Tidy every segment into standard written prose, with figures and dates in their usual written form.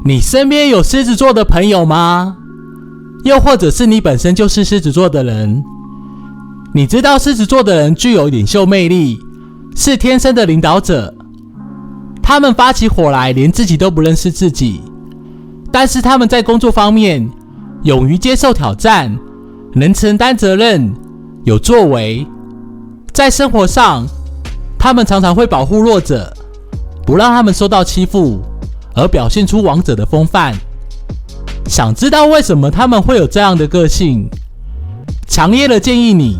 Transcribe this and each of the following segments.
你身边有狮子座的朋友吗？又或者是你本身就是狮子座的人？你知道狮子座的人具有领袖魅力，是天生的领导者。他们发起火来，连自己都不认识自己。但是他们在工作方面勇于接受挑战，能承担责任，有作为。在生活上，他们常常会保护弱者，不让他们受到欺负，而表现出王者的风范。想知道为什么他们会有这样的个性？强烈的建议你，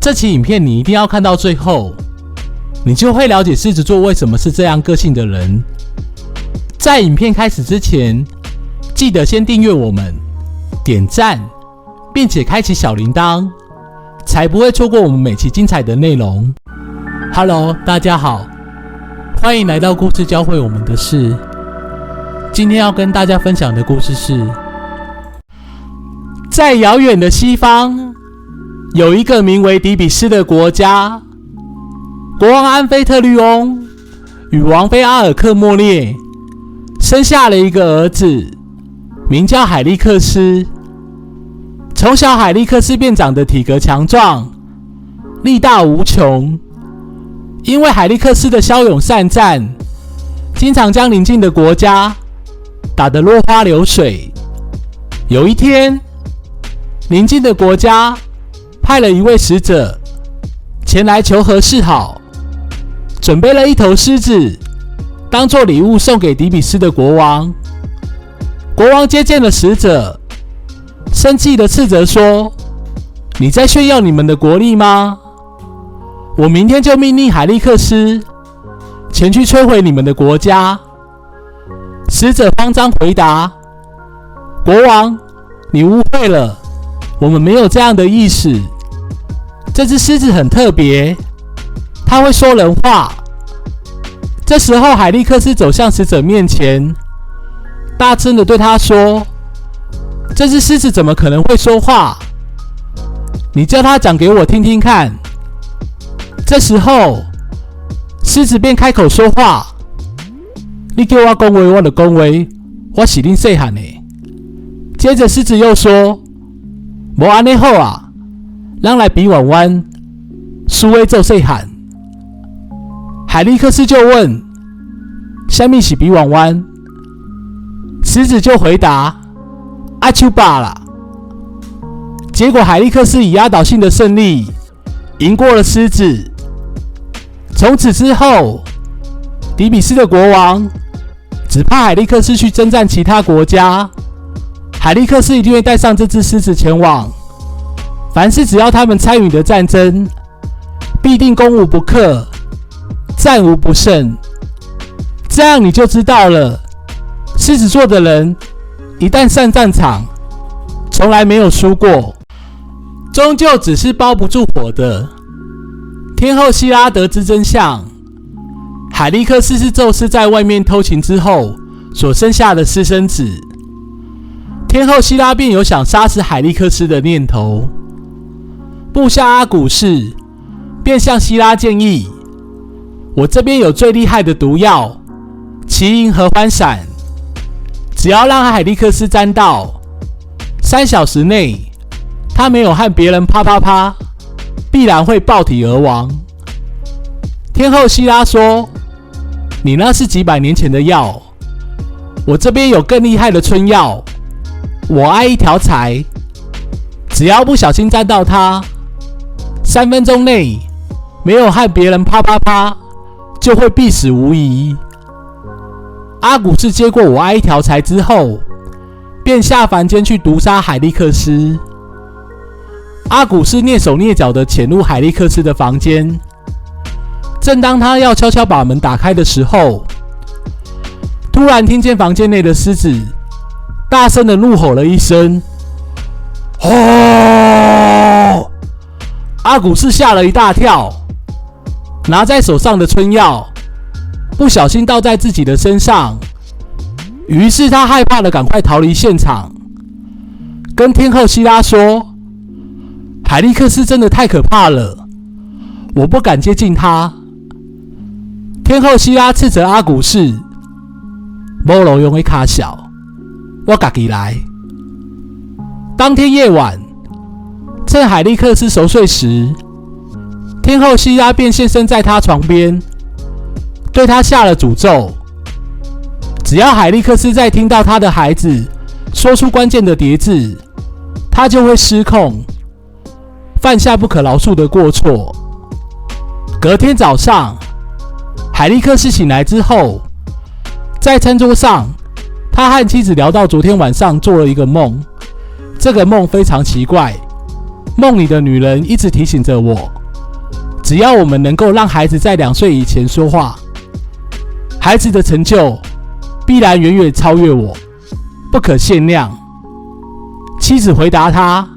这期影片你一定要看到最后，你就会了解狮子座为什么是这样个性的人。在影片开始之前，记得先订阅我们，点赞，并且开启小铃铛，才不会错过我们每期精彩的内容。Hello， 大家好，欢迎来到故事教会我们的事。今天要跟大家分享的故事是，在遥远的西方，有一个名为底比斯的国家。国王安菲特律翁与王妃阿尔克莫列生下了一个儿子，名叫海利克斯。从小海利克斯便长得体格强壮，力大无穷。因为海利克斯的骁勇善战，经常将邻近的国家打得落花流水。有一天，邻近的国家派了一位使者前来求和示好，准备了一头狮子当作礼物送给底比斯的国王。国王接见了使者，生气地斥责说：“你在炫耀你们的国力吗？我明天就命令海利克斯前去摧毁你们的国家。”使者慌张回答：“国王，你误会了，我们没有这样的意思。这只狮子很特别，它会说人话。”这时候，海利克斯走向使者面前，大声地对他说：“这只狮子怎么可能会说话？你叫它讲给我听听看。”这时候，狮子便开口说话：“你叫我讲话，我就讲话，我是恁细汉的。”接着，狮子又说：“无安尼好啊，咱来比玩玩，输的做细汉。”海利克斯就问：“什么是比玩玩？”狮子就回答：“阿丘巴啦。”结果，海利克斯以压倒性的胜利赢过了狮子。从此之后，底比斯的国王只派海利克斯去征战其他国家，海利克斯一定会带上这只狮子前往。凡是只要他们参与的战争，必定攻无不克，战无不胜。这样你就知道了，狮子座的人一旦上战场，从来没有输过，终究只是包不住火的。天后希拉得知真相，海利克斯是宙斯在外面偷情之后所生下的私生子。天后希拉便有想杀死海利克斯的念头。部下阿古士便向希拉建议：“我这边有最厉害的毒药——奇银合欢散，只要让海利克斯沾到，3小时内他没有和别人啪啪啪，必然会爆体而亡。”天后希拉说：“你那是几百年前的药，我这边有更厉害的春药。我爱一条柴，只要不小心沾到它，3分钟内没有和别人啪啪啪，就会必死无疑。”阿古士接过我爱一条柴之后，便下凡间去毒杀海利克斯。阿古士蹑手蹑脚地潜入海利克斯的房间，正当他要悄悄把门打开的时候，突然听见房间内的狮子大声地怒吼了一声：“吼！”阿古士吓了一大跳，拿在手上的春药不小心倒在自己的身上，于是他害怕地赶快逃离现场，跟天后希拉说：“海利克斯真的太可怕了，我不敢接近他。”天后希拉斥责阿古士：“没路用的卡小，我自己来。当天夜晚，趁海利克斯熟睡时，天后希拉便现身在他床边，对他下了诅咒。只要海利克斯再听到他的孩子说出关键的叠字，他就会失控，犯下不可饶恕的过错。隔天早上，海利克斯醒来之后，在餐桌上，他和妻子聊到昨天晚上做了一个梦。这个梦非常奇怪，梦里的女人一直提醒着我，只要我们能够让孩子在2岁以前说话，孩子的成就必然远远超越我，不可限量。妻子回答他：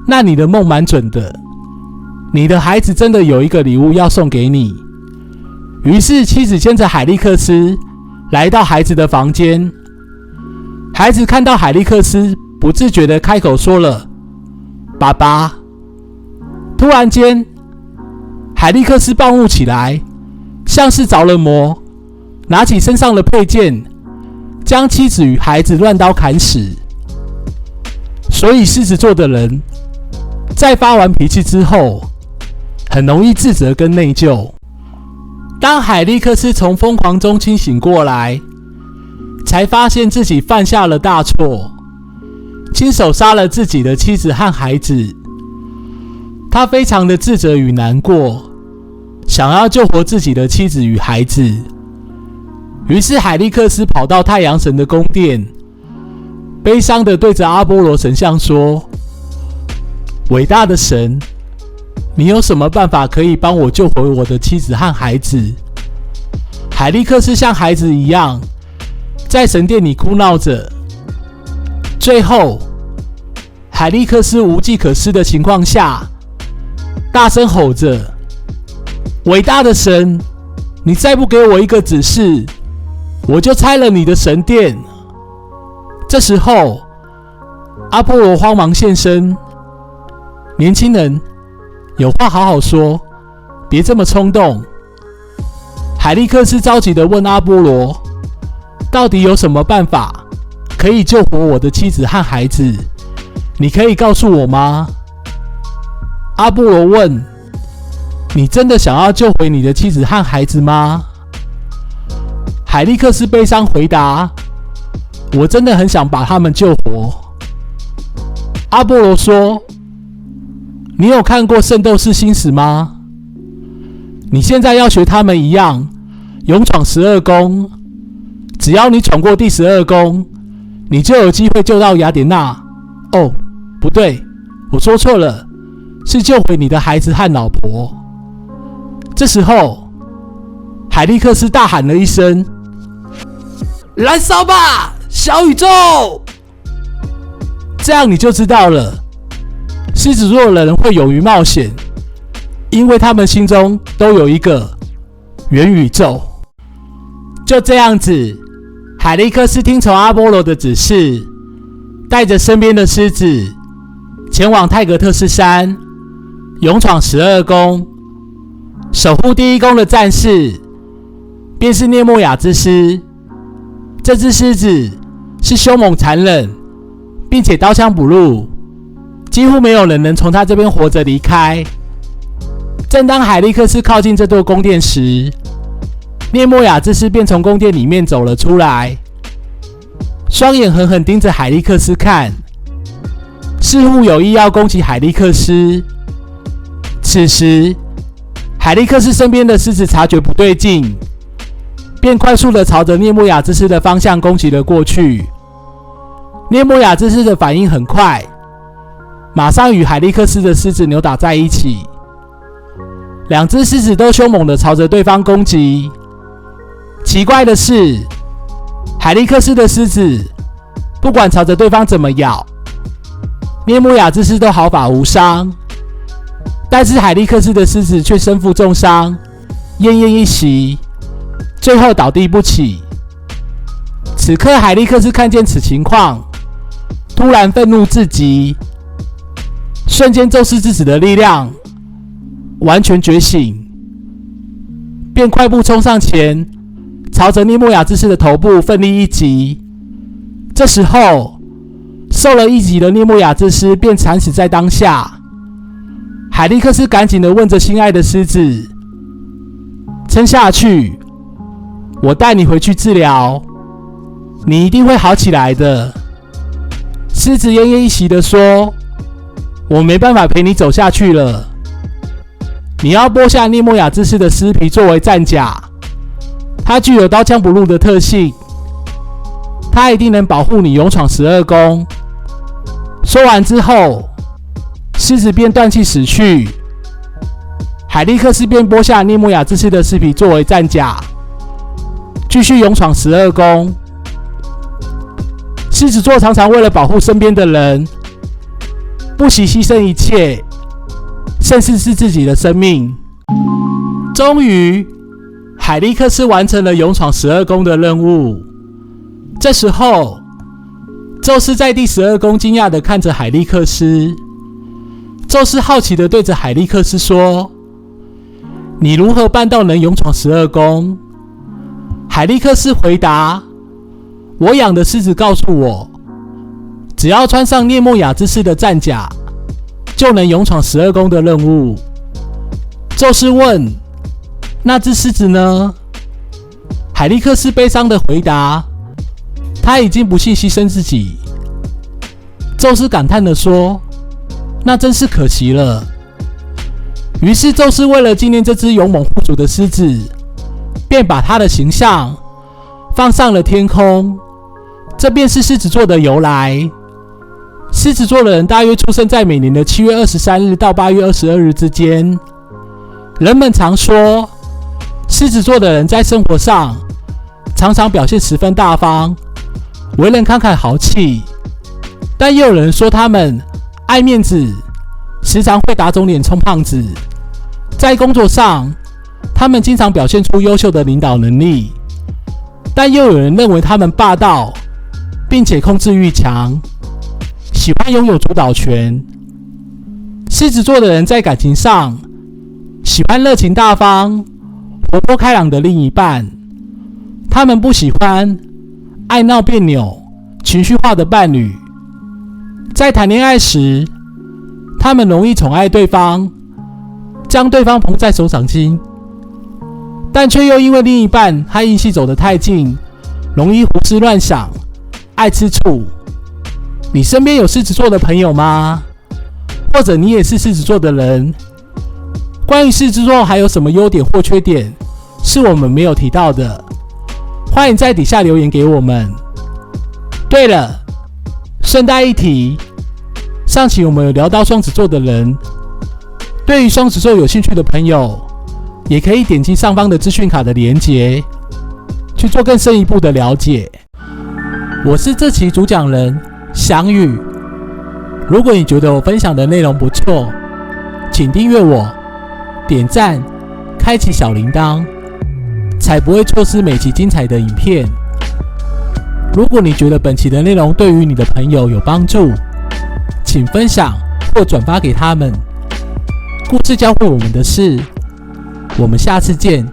那你的梦蛮准的，你的孩子真的有一个礼物要送给你。于是妻子牵着海利克斯来到孩子的房间，孩子看到海利克斯，不自觉地开口说了爸爸。突然间，海利克斯暴怒起来，像是着了魔，拿起身上的佩剑，将妻子与孩子乱刀砍死。所以狮子座的人在发完脾气之后，很容易自责跟内疚。当海利克斯从疯狂中清醒过来，才发现自己犯下了大错，亲手杀了自己的妻子和孩子。他非常的自责与难过，想要救活自己的妻子与孩子。于是海利克斯跑到太阳神的宫殿，悲伤的对着阿波罗神像说：伟大的神，你有什么办法可以帮我救回我的妻子和孩子？海利克斯像孩子一样在神殿里哭闹着。最后，海利克斯无计可施的情况下，大声吼着：伟大的神，你再不给我一个指示，我就拆了你的神殿。这时候，阿波罗慌忙现身：年轻人，有话好好说，别这么冲动。海利克斯着急地问阿波罗：到底有什么办法可以救活我的妻子和孩子？你可以告诉我吗？阿波罗问：你真的想要救回你的妻子和孩子吗？海利克斯悲伤回答：我真的很想把他们救活。阿波罗说：你有看过《圣斗士星矢》吗？你现在要学他们一样，勇闯12宫。只要你闯过第12宫，你就有机会救到雅典娜。哦，不对，我说错了，是救回你的孩子和老婆。这时候，海利克斯大喊了一声：燃烧吧，小宇宙！这样你就知道了，狮子座的人会勇于冒险，因为他们心中都有一个元宇宙。就这样子，海利克斯听从阿波罗的指示，带着身边的狮子前往泰格特斯山，勇闯12宫。守护第1宫的战士便是涅莫亚之狮。这只狮子是凶猛残忍，并且刀枪不入，几乎没有人能从他这边活着离开。正当海利克斯靠近这座宫殿时，涅莫亚之狮便从宫殿里面走了出来，双眼狠狠盯着海利克斯看，似乎有意要攻击海利克斯。此时，海利克斯身边的狮子察觉不对劲，便快速地朝着涅莫亚之狮的方向攻击了过去。涅莫亚之狮的反应很快，马上与海利克斯的狮子扭打在一起。两只狮子都凶猛地朝着对方攻击。奇怪的是，海利克斯的狮子不管朝着对方怎么咬，涅莫亚之狮都毫发无伤，但是海利克斯的狮子却身负重伤，奄奄一息，最后倒地不起。此刻海利克斯看见此情况，突然愤怒至极，瞬间宙斯之子的力量完全觉醒，便快步冲上前，朝着涅莫亚之狮的头部奋力一击。这时候，受了一击的涅莫亚之狮便惨死在当下。海利克斯赶紧地问着心爱的狮子：“撑下去，我带你回去治疗，你一定会好起来的。”狮子奄奄一息地说：“我没办法陪你走下去了。你要剥下涅莫亚之狮的狮皮作为战甲，它具有刀枪不入的特性，它一定能保护你勇闯12宫。”说完之后，狮子便断气死去。海利克斯便剥下涅莫亚之狮的狮皮作为战甲，继续勇闯12宫。狮子座常常为了保护身边的人，不惜牺牲一切，甚至是自己的生命。终于，海利克斯完成了勇闯12宫的任务。这时候，宙斯在第12宫惊讶地看着海利克斯。宙斯好奇地对着海利克斯说：“你如何办到能勇闯12宫？”海利克斯回答：“我养的狮子告诉我，只要穿上涅莫亚之狮的战甲，就能勇闯12宫的任务。”宙斯问：“那只狮子呢？”海利克斯悲伤地回答：“他已经不幸牺牲自己。”宙斯感叹地说：“那真是可惜了。”于是宙斯为了纪念这只勇猛护主的狮子，便把它的形象放上了天空。这便是狮子座的由来。狮子座的人大约出生在每年的7月23日到8月22日之间。人们常说，狮子座的人在生活上常常表现十分大方，为人慷慨豪气，但也有人说他们爱面子，时常会打肿脸充胖子。在工作上，他们经常表现出优秀的领导能力，但又有人认为他们霸道，并且控制欲强，喜欢拥有主导权。狮子座的人在感情上喜欢热情大方、活泼开朗的另一半，他们不喜欢爱闹别扭、情绪化的伴侣。在谈恋爱时，他们容易宠爱对方，将对方捧在手掌心，但却又因为另一半和异性走得太近，容易胡思乱想，爱吃醋。你身边有狮子座的朋友吗？或者你也是狮子座的人？关于狮子座还有什么优点或缺点是我们没有提到的？欢迎在底下留言给我们。对了，顺带一提，上期我们有聊到双子座的人，对于双子座有兴趣的朋友，也可以点击上方的资讯卡的连结，去做更深一步的了解。我是这期主讲人翔宇。如果你觉得我分享的内容不错，请订阅我，点赞，开启小铃铛，才不会错失每期精彩的影片。如果你觉得本期的内容对于你的朋友有帮助，请分享或转发给他们。故事教会我们的事，我们下次见。